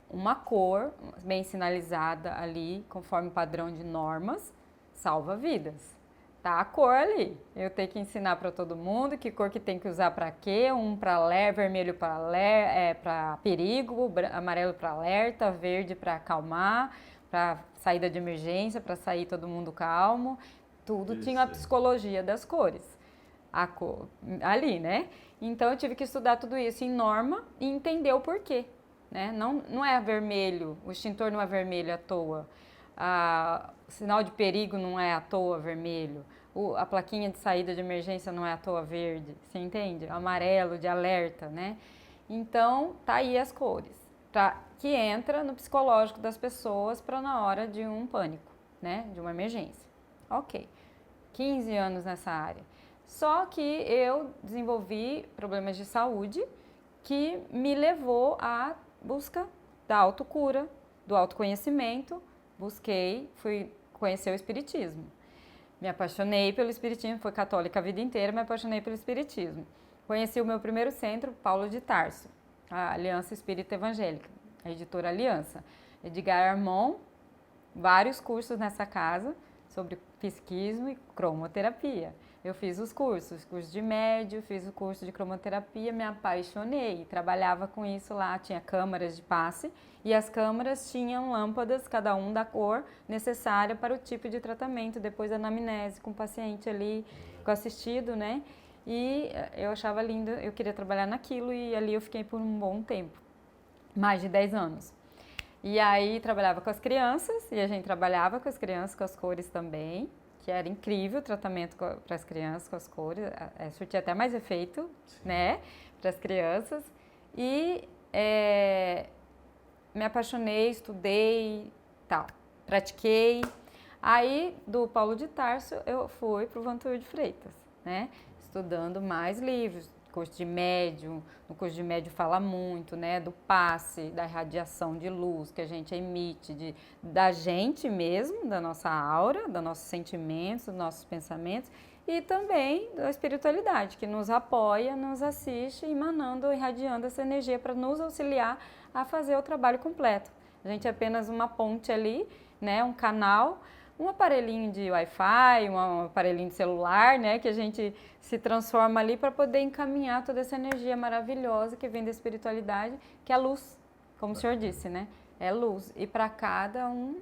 Uma cor bem sinalizada ali, conforme o padrão de normas, salva vidas. Tá a cor ali. Eu tenho que ensinar para todo mundo que cor que tem que usar para quê. Um para vermelho para perigo, amarelo para alerta, verde para acalmar, para saída de emergência, para sair todo mundo calmo. Tudo tinha a psicologia das cores. A cor ali, né? Então eu tive que estudar tudo isso em norma e entender o porquê, né? Não é vermelho, o extintor não é vermelho à toa, o sinal de perigo não é à toa vermelho, a plaquinha de saída de emergência não é à toa verde, você entende? Amarelo de alerta, né? Então tá aí as cores, que entra no psicológico das pessoas para na hora de um pânico, né? De uma emergência. Ok, 15 anos nessa área. Só que eu desenvolvi problemas de saúde que me levou à busca da autocura, do autoconhecimento. Fui conhecer o espiritismo. Me apaixonei pelo espiritismo, fui católica a vida inteira, me apaixonei pelo espiritismo. Conheci o meu primeiro centro, Paulo de Tarso, a Aliança Espírita Evangélica, a editora Aliança. Edgar Armon, vários cursos nessa casa sobre psiquismo e cromoterapia. Eu fiz os curso de médio, fiz o curso de cromoterapia, me apaixonei, trabalhava com isso lá, tinha câmaras de passe e as câmaras tinham lâmpadas, cada um da cor necessária para o tipo de tratamento, depois da anamnese com o paciente ali, com o assistido, né? E eu achava lindo, eu queria trabalhar naquilo e ali eu fiquei por um bom tempo, mais de 10 anos. E aí trabalhava com as crianças e a gente trabalhava com as crianças com as cores também, que era incrível o tratamento para as crianças com as cores, surtia até mais efeito, né, para as crianças. E me apaixonei, estudei, tal, pratiquei. Aí, do Paulo de Tarso, eu fui para o Vantuil de Freitas, né, estudando mais livros, curso de médium. No curso de médium fala muito, né, do passe, da irradiação de luz que a gente emite, da gente mesmo, da nossa aura, dos nossos sentimentos, dos nossos pensamentos, e também da espiritualidade, que nos apoia, nos assiste, emanando, irradiando essa energia para nos auxiliar a fazer o trabalho completo. A gente é apenas uma ponte ali, né, um canal, um aparelhinho de Wi-Fi, um aparelhinho de celular, né, que a gente se transforma ali para poder encaminhar toda essa energia maravilhosa que vem da espiritualidade, que é a luz, como o senhor disse, né, é luz. E para cada um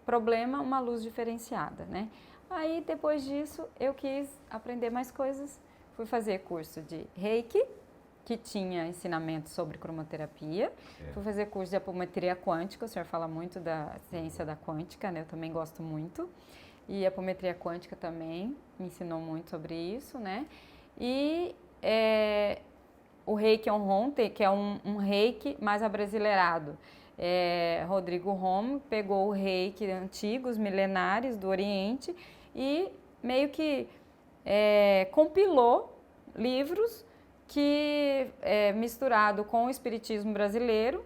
problema, uma luz diferenciada, né. Aí, depois disso, eu quis aprender mais coisas, fui fazer curso de Reiki, que tinha ensinamento sobre cromoterapia. Fui fazer curso de apometria quântica, o senhor fala muito da ciência da quântica, né? Eu também gosto muito. E a apometria quântica também me ensinou muito sobre isso, né? E o Reiki Onron, que é um Reiki mais abrasileirado. Rodrigo Rom pegou o Reiki antigos, milenares do Oriente e meio que compilou livros que misturado com o espiritismo brasileiro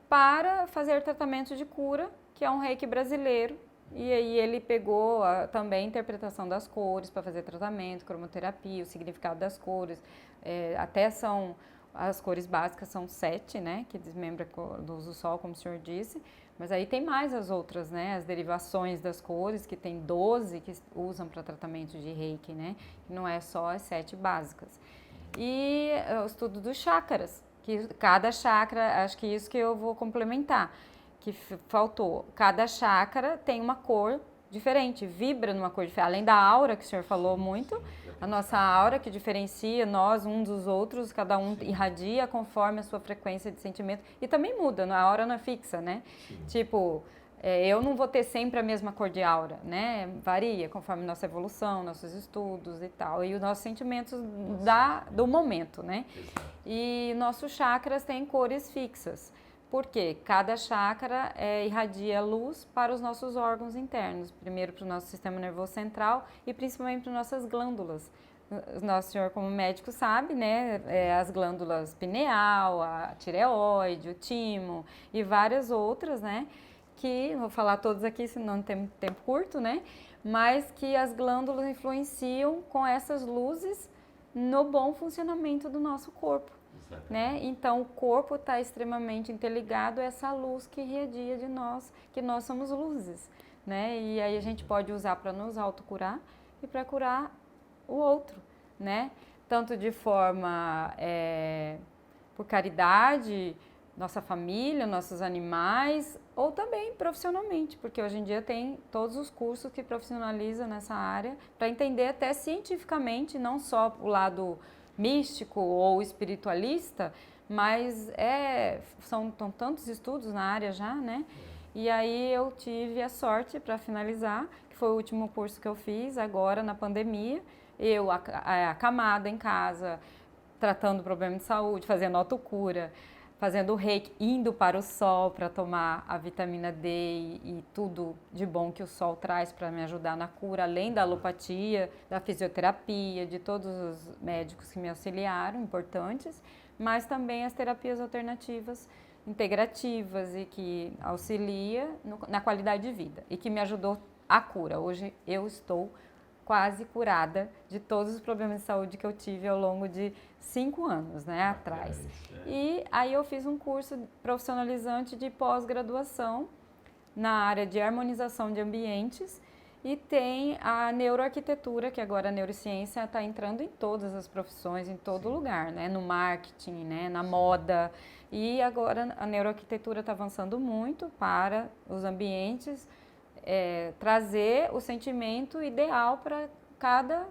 para fazer tratamento de cura, que é um reiki brasileiro. E aí ele pegou também a interpretação das cores para fazer tratamento, cromoterapia, o significado das cores. Até as cores básicas são 7, né, que desmembra a luz do sol, como o senhor disse. Mas aí tem mais as outras, né, as derivações das cores, que tem 12 que usam para tratamento de reiki, né, que não é só as 7 básicas. E o estudo dos chakras, que cada chakra, acho que isso que eu vou complementar, que faltou. Cada chakra tem uma cor diferente, vibra numa cor diferente. Além da aura, que o senhor falou muito, a nossa aura que diferencia nós uns dos outros, cada um irradia conforme a sua frequência de sentimento. E também muda, a aura não é fixa, né? Tipo, eu não vou ter sempre a mesma cor de aura, né? Varia conforme nossa evolução, nossos estudos e tal. E os nossos sentimentos do momento, né? E nossos chakras têm cores fixas. Por quê? Cada chakra irradia luz para os nossos órgãos internos. Primeiro para o nosso sistema nervoso central e principalmente para nossas glândulas. O nosso senhor, como médico, sabe, né? As glândulas pineal, a tireoide, o timo e várias outras, né? Que, vou falar todos aqui, senão não tem tempo curto, né? Mas que as glândulas influenciam com essas luzes no bom funcionamento do nosso corpo. Né? Então, o corpo está extremamente interligado a essa luz que irradia de nós, que nós somos luzes, né? E aí a gente pode usar para nos autocurar e para curar o outro, né? Tanto de forma por caridade, nossa família, nossos animais, ou também profissionalmente, porque hoje em dia tem todos os cursos que profissionalizam nessa área para entender até cientificamente, não só o lado místico ou espiritualista, mas são tantos estudos na área já, né? E aí eu tive a sorte, para finalizar, que foi o último curso que eu fiz agora na pandemia, eu acamada em casa, tratando problema de saúde, fazendo autocura, fazendo o reiki, indo para o sol para tomar a vitamina D e tudo de bom que o sol traz para me ajudar na cura, além da alopatia, da fisioterapia, de todos os médicos que me auxiliaram, importantes, mas também as terapias alternativas, integrativas e que auxilia na qualidade de vida e que me ajudou a cura. Hoje eu estou quase curada de todos os problemas de saúde que eu tive ao longo de 5 anos, né, atrás. E aí eu fiz um curso profissionalizante de pós-graduação na área de harmonização de ambientes e tem a neuroarquitetura, que agora a neurociência está entrando em todas as profissões, em todo lugar, né, no marketing, né, na moda. E agora a neuroarquitetura está avançando muito para os ambientes, trazer o sentimento ideal para cada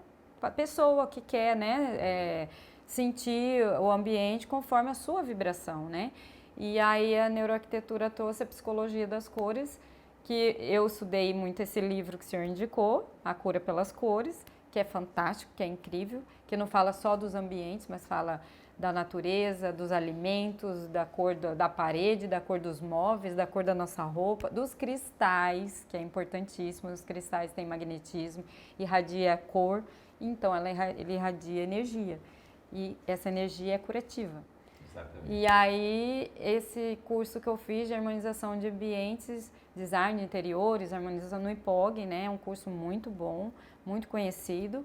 pessoa que quer, né, sentir o ambiente conforme a sua vibração, né? E aí a neuroarquitetura trouxe a psicologia das cores, que eu estudei muito esse livro que o senhor indicou, A Cura pelas Cores, que é fantástico, que é incrível, que não fala só dos ambientes, mas fala da natureza, dos alimentos, da cor da parede, da cor dos móveis, da cor da nossa roupa, dos cristais, que é importantíssimo, os cristais têm magnetismo, irradia cor, então ele irradia energia, e essa energia é curativa. Exatamente. E aí, esse curso que eu fiz de harmonização de ambientes, design de interiores, harmonização no IPOG, né, é um curso muito bom, muito conhecido,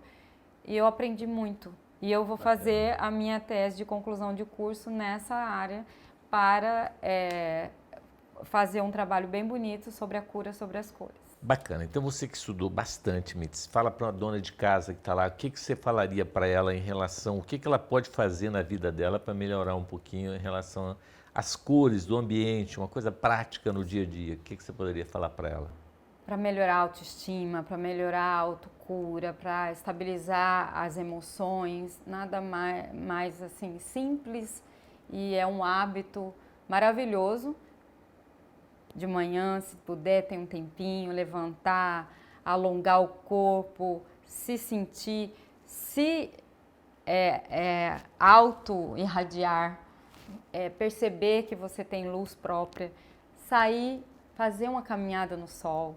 e eu aprendi muito. E eu vou fazer a minha tese de conclusão de curso nessa área para fazer um trabalho bem bonito sobre a cura sobre as cores. Bacana. Então você que estudou bastante, Mitz, fala para uma dona de casa que está lá, o que você falaria para ela em relação, o que ela pode fazer na vida dela para melhorar um pouquinho em relação às cores do ambiente, uma coisa prática no dia a dia. O que você poderia falar para ela? Para melhorar a autoestima, para melhorar a autocura, para estabilizar as emoções, nada mais assim simples, e é um hábito maravilhoso. De manhã, se puder, ter um tempinho, levantar, alongar o corpo, se sentir, se auto-irradiar, perceber que você tem luz própria, sair, fazer uma caminhada no sol,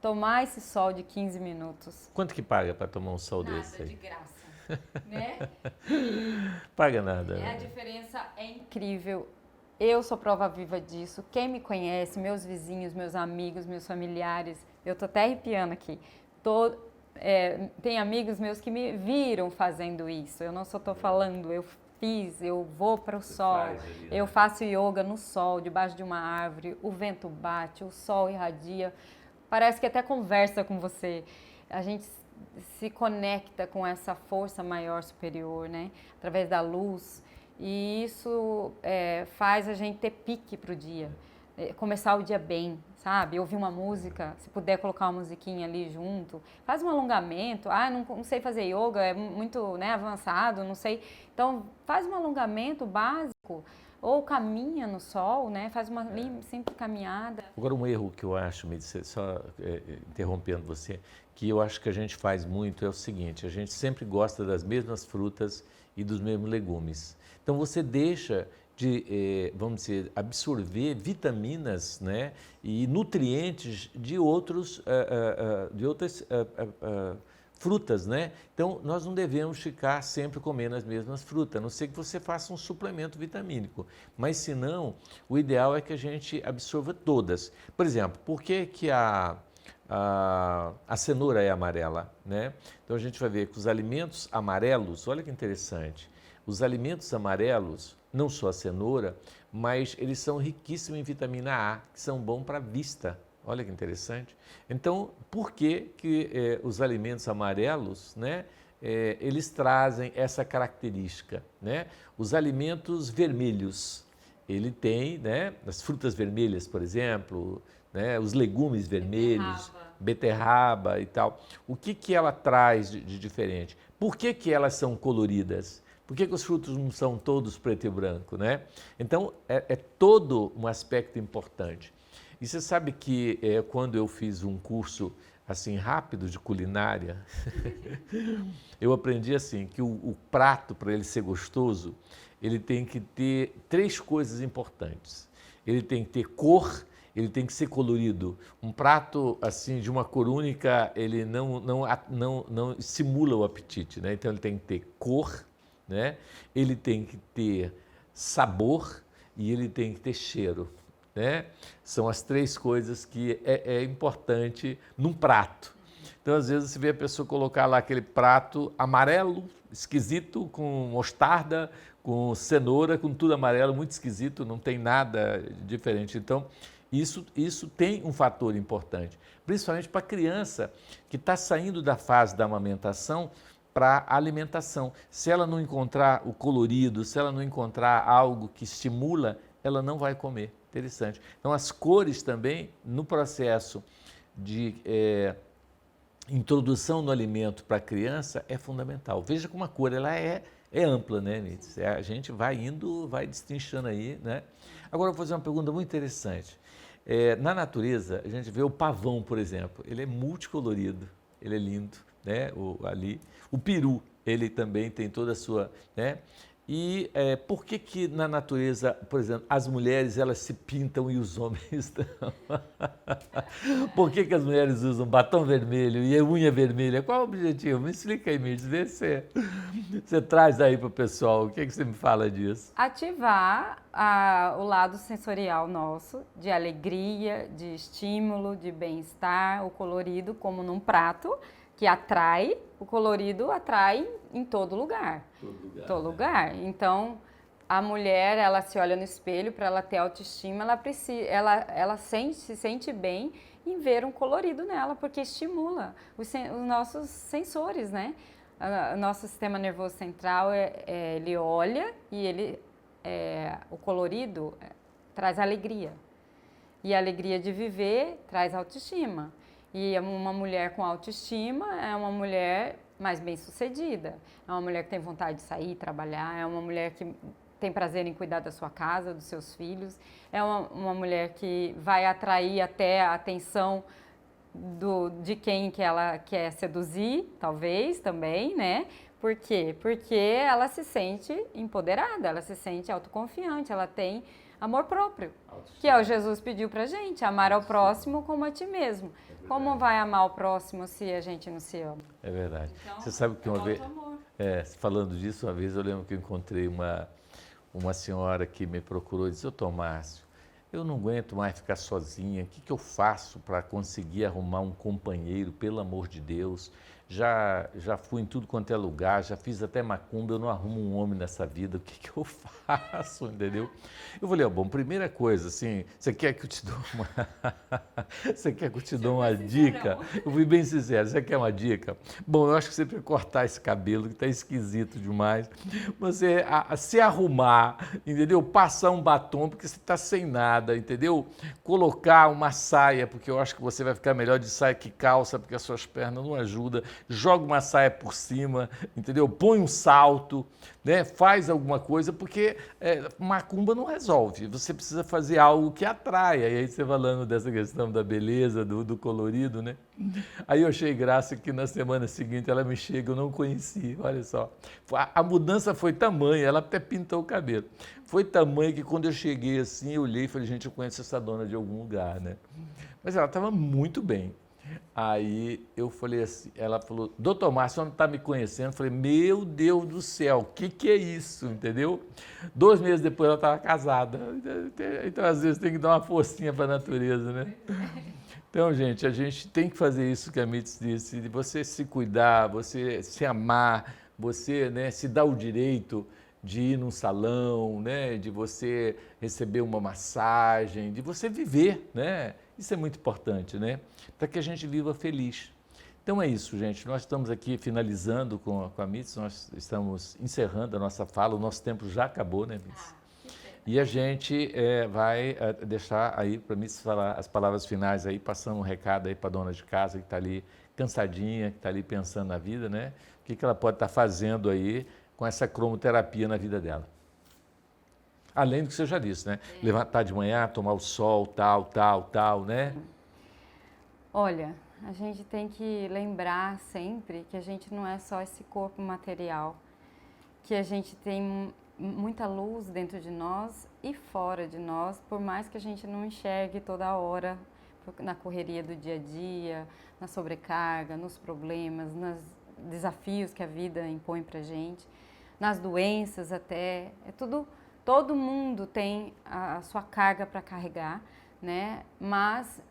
tomar esse sol de 15 minutos. Quanto que paga para tomar um sol Nada, desse aí? de graça, né? Paga nada. A diferença é incrível. Eu sou prova viva disso. Quem me conhece, meus vizinhos, meus amigos, meus familiares, eu tô até arrepiando aqui. Tem amigos meus que me viram fazendo isso. Eu não só tô falando, eu fiz, eu vou para o sol, ali, né? Eu faço yoga no sol, debaixo de uma árvore, o vento bate, o sol irradia. Parece que até conversa com você. A gente se conecta com essa força maior superior, né? Através da luz. E isso faz a gente ter pique para o dia, começar o dia bem, sabe? Ouvir uma música, se puder colocar uma musiquinha ali junto, faz um alongamento. Ah, não sei fazer yoga, é muito, né, avançado, não sei. Então, faz um alongamento básico, ou caminha no sol, né? Faz uma simples caminhada. Agora, um erro que eu acho, só interrompendo você, que eu acho que a gente faz muito é o seguinte: a gente sempre gosta das mesmas frutas e dos mesmos legumes. Então, você deixa de, vamos dizer, absorver vitaminas, né, e nutrientes de outras frutas, né? Então, nós não devemos ficar sempre comendo as mesmas frutas, a não ser que você faça um suplemento vitamínico. Mas, se não, o ideal é que a gente absorva todas. Por exemplo, por que que a cenoura é amarela, né? Então, a gente vai ver que os alimentos amarelos, olha que interessante, os alimentos amarelos, não só a cenoura, mas eles são riquíssimos em vitamina A, que são bons para a vista. Olha que interessante. Então, por que que os alimentos amarelos, né, eles trazem essa característica, né? Os alimentos vermelhos, ele tem, né, as frutas vermelhas, por exemplo, né, os legumes vermelhos, beterraba e tal. O que que ela traz de diferente? Por que que elas são coloridas? Por que que os frutos não são todos preto e branco, né? Então, é todo um aspecto importante. E você sabe que quando eu fiz um curso assim rápido de culinária, eu aprendi assim que o prato, para ele ser gostoso, ele tem que ter 3 coisas importantes. Ele tem que ter cor, ele tem que ser colorido. Um prato assim de uma cor única, ele não estimula o apetite, né? Então ele tem que ter cor, né? Ele tem que ter sabor e ele tem que ter cheiro, né? São as 3 coisas que é importante num prato. Então, às vezes, você vê a pessoa colocar lá aquele prato amarelo, esquisito, com mostarda, com cenoura, com tudo amarelo, muito esquisito, não tem nada diferente. Então, isso tem um fator importante, principalmente para a criança que está saindo da fase da amamentação para a alimentação. Se ela não encontrar o colorido, se ela não encontrar algo que estimula, ela não vai comer. Interessante. Então, as cores também, no processo de introdução no alimento para a criança, é fundamental. Veja como a cor ela é ampla, né, Nitz? A gente vai indo, vai destrinchando aí, né? Agora, eu vou fazer uma pergunta muito interessante. Na natureza, a gente vê o pavão, por exemplo. Ele é multicolorido, ele é lindo, né? O peru, ele também tem toda a sua, né? E por que que na natureza, por exemplo, as mulheres elas se pintam e os homens não? Por que que as mulheres usam batom vermelho e a unha vermelha? Qual é o objetivo? Me explica aí, Mirtz, vê se você traz aí para o pessoal. O que que você me fala disso? Ativar o lado sensorial nosso, de alegria, de estímulo, de bem-estar, o colorido como num prato, que atrai, o colorido atrai em todo lugar. Todo lugar. Então, a mulher, ela se olha no espelho, para ela ter autoestima, ela se sente bem em ver um colorido nela, porque estimula os nossos sensores, né? O nosso sistema nervoso central, ele olha e o colorido traz alegria. E a alegria de viver traz autoestima. E uma mulher com autoestima é uma mulher mais bem-sucedida, é uma mulher que tem vontade de sair, trabalhar, é uma mulher que tem prazer em cuidar da sua casa, dos seus filhos, é uma mulher que vai atrair até a atenção de quem que ela quer seduzir, talvez também, né? Por quê? Porque ela se sente empoderada, ela se sente autoconfiante, ela tem amor próprio, que é o Jesus pediu pra gente, amar ao próximo como a ti mesmo. Como vai amar o próximo se a gente não se ama? É verdade. Então, você sabe que uma vez, amor. falando disso, uma vez eu lembro que eu encontrei uma senhora que me procurou e disse: "Ô Márcio, eu não aguento mais ficar sozinha, o que que eu faço para conseguir arrumar um companheiro, pelo amor de Deus? já fui em tudo quanto é lugar, já fiz até macumba, eu não arrumo um homem nessa vida, o que que eu faço, entendeu? Eu falei, ó, bom, primeira coisa, assim, você quer que eu te dou uma... Você quer que eu te dou uma dica? Eu fui bem sincero, você quer uma dica? Bom, eu acho que você precisa cortar esse cabelo, que está esquisito demais. Você se arrumar, entendeu? Passar um batom, porque você está sem nada, entendeu? Colocar uma saia, porque eu acho que você vai ficar melhor de saia que calça, porque as suas pernas não ajudam. Joga uma saia por cima, entendeu? Põe um salto, né? Faz alguma coisa, porque macumba não resolve. Você precisa fazer algo que atraia. E aí você falando dessa questão da beleza, do colorido, né? Aí eu achei graça que na semana seguinte ela me chega, eu não conheci, olha só. A mudança foi tamanha, ela até pintou o cabelo. Foi tamanha que quando eu cheguei assim, eu olhei e falei, gente, eu conheço essa dona de algum lugar, né? Mas ela estava muito bem. Aí eu falei assim, ela falou, doutor Márcio, não está me conhecendo? Eu falei, meu Deus do céu, o que é isso, entendeu? 2 meses depois ela estava casada. Então, às vezes, tem que dar uma forcinha para a natureza, né? Então, gente, a gente tem que fazer isso que a Mitz disse, de você se cuidar, você se amar, você, né, se dar o direito de ir num salão, né, de você receber uma massagem, de você viver, né? Isso é muito importante, né? Para que a gente viva feliz. Então é isso, gente. Nós estamos aqui finalizando com a Mitz, nós estamos encerrando a nossa fala, o nosso tempo já acabou, né, Mitz? E a gente vai deixar aí para Mitz falar as palavras finais aí, passando um recado aí para a dona de casa que está ali cansadinha, que está ali pensando na vida, né? O que ela pode estar fazendo aí com essa cromoterapia na vida dela. Além do que você já disse, né? Levantar de manhã, tomar o sol, tal, né? Olha, a gente tem que lembrar sempre que a gente não é só esse corpo material, que a gente tem muita luz dentro de nós e fora de nós, por mais que a gente não enxergue toda hora na correria do dia a dia, na sobrecarga, nos problemas, nos desafios que a vida impõe pra gente, nas doenças até, todo mundo tem a sua carga para carregar, né? Mas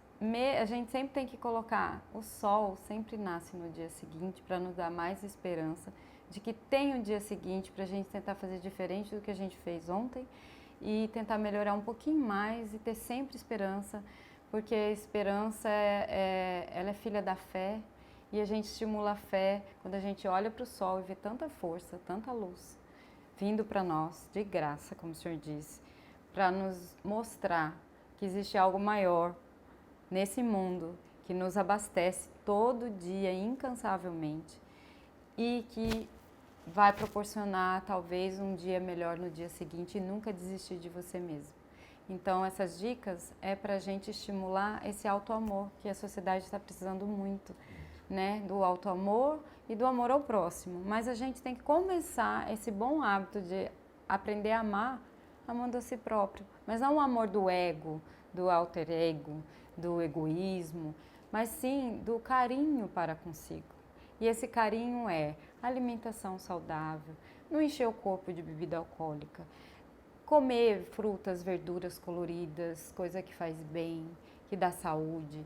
a gente sempre tem que colocar, o sol sempre nasce no dia seguinte para nos dar mais esperança de que tem um dia seguinte para a gente tentar fazer diferente do que a gente fez ontem e tentar melhorar um pouquinho mais e ter sempre esperança, porque a esperança ela é filha da fé e a gente estimula a fé quando a gente olha para o sol e vê tanta força, tanta luz vindo para nós, de graça, como o senhor disse, para nos mostrar que existe algo maior nesse mundo que nos abastece todo dia, incansavelmente, e que vai proporcionar talvez um dia melhor no dia seguinte e nunca desistir de você mesmo. Então, essas dicas é para a gente estimular esse auto-amor que a sociedade está precisando muito, né? Do auto-amor e do amor ao próximo. Mas a gente tem que começar esse bom hábito de aprender a amar amando a si próprio. Mas não o amor do ego, do alter ego, do egoísmo, mas sim do carinho para consigo. E esse carinho é alimentação saudável, não encher o corpo de bebida alcoólica, comer frutas, verduras coloridas, coisa que faz bem, que dá saúde,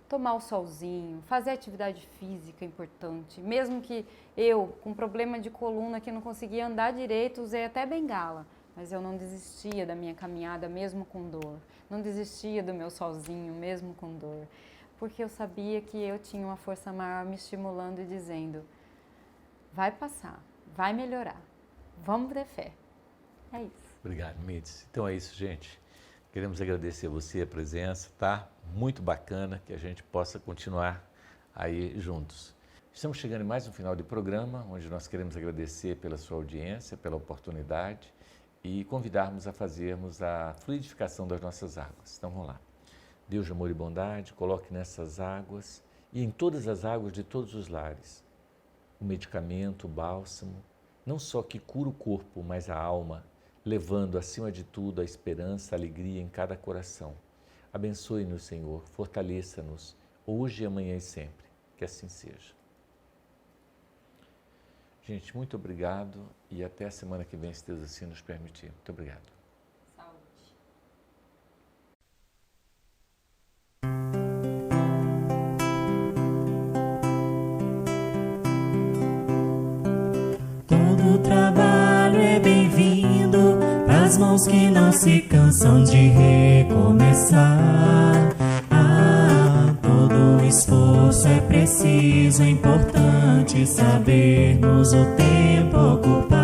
tomar o solzinho, fazer atividade física importante. Mesmo que eu, com problema de coluna, que não conseguia andar direito, usei até bengala, mas eu não desistia da minha caminhada mesmo com dor, não desistia do meu solzinho mesmo com dor, porque eu sabia que eu tinha uma força maior me estimulando e dizendo, vai passar, vai melhorar, vamos ter fé. É isso. Obrigado, Mitz. Então é isso, gente. Queremos agradecer a você a presença, tá? Muito bacana que a gente possa continuar aí juntos. Estamos chegando em mais um final de programa, onde nós queremos agradecer pela sua audiência, pela oportunidade e convidarmos a fazermos a fluidificação das nossas águas. Então vamos lá. Deus de amor e bondade, coloque nessas águas e em todas as águas de todos os lares o medicamento, o bálsamo, não só que cura o corpo, mas a alma, levando acima de tudo a esperança, a alegria em cada coração. Abençoe-nos, Senhor, fortaleça-nos, hoje, amanhã e sempre. Que assim seja. Gente, muito obrigado e até a semana que vem, se Deus assim nos permitir. Muito obrigado. das mãos que não se cansam de recomeçar. Todo esforço é preciso, é importante sabermos o tempo ocupar.